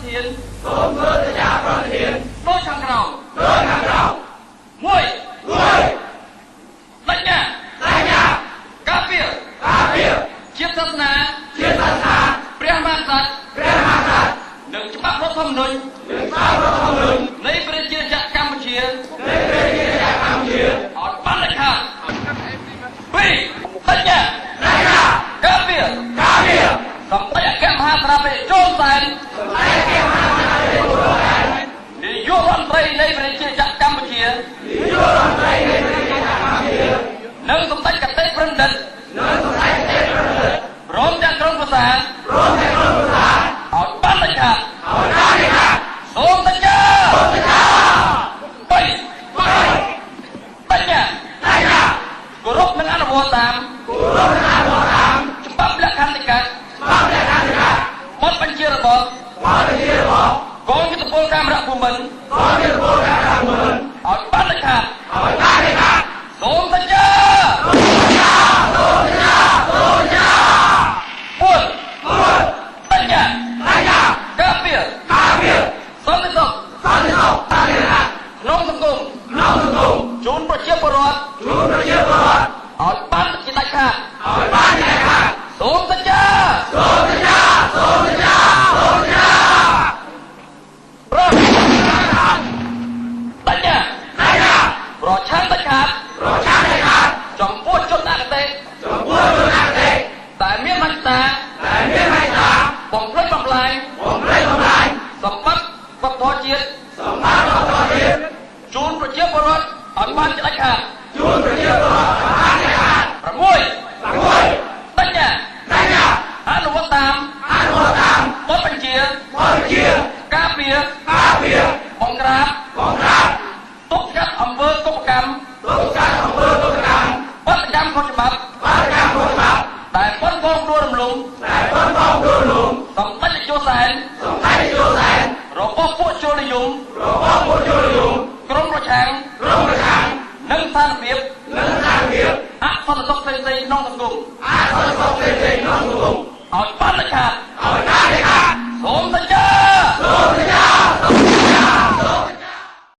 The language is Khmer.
ធានសូមធ្វើសញ្ញាប្រធានដូចខាងក្រោមមួយបញ្ញាការពារជាតិសាសនាព្រះមហាក្សត្រនិងច្បាប់រដ្ឋធម្មនុញ្ញនៃប្រជាជាតិកម្ពុជាឲ្យបានដាច់ខាតពីរបញ្ញាការពារសម្ដេចអគ្គមហាសេនាបតីជួនសែននាយករដ្ឋមន្ត្រីនៃប្រជាជាតិកម្ពុជានិងសម្ដេចកតេប្រិនឌិតព្រមទាំងក្រុមប្រឹក្សាឲ្យបានដាច់ខាតសូមសញ្ញាបញ្ញាគោរពនិងអនុវត្តតាមច្បាប់លក្ខន្តិកៈបទបញ្ជារបស់កងយុទ្ធពលកាមរៈភូមិន្ទឲ្យបានដាច់ខាតសូមសញ្ញា4បញ្ញាការពារសន្តិសុខក្នុងសង្គមជូនប្រជាពលរដ្ឋឲ្យបានជាដាច់ខាតសូមសញ្ញាបញ្ញាប្រឆាំងដាច់ខាតចំពោះជនអកតេតែមានមន្តតាបំផ្លិចបំផ្លាញសម្បត្តិវប្បធម៌ជាតិជូនប្រជាពលរដ្ឋឲ្យបានជាដាច់ខាត6បញ្ញាអនុវត្តតាមបទបញ្ជាការពារបង្ក្រាបទប់ស្កាត់អំពើកុបកម្មបដកម្មខុសច្បាប់ដែលប៉ុនបងដួលរំលំសម្ដេចជួនសែនរបស់ពួកជលនិយមក្រុមប្រឆាំងនិងស្ថានភាពអសន្តិសុខផ្សេងៗក្នុងសង្គមឲ្យបានដាច់ខាតសូមសញ្ញា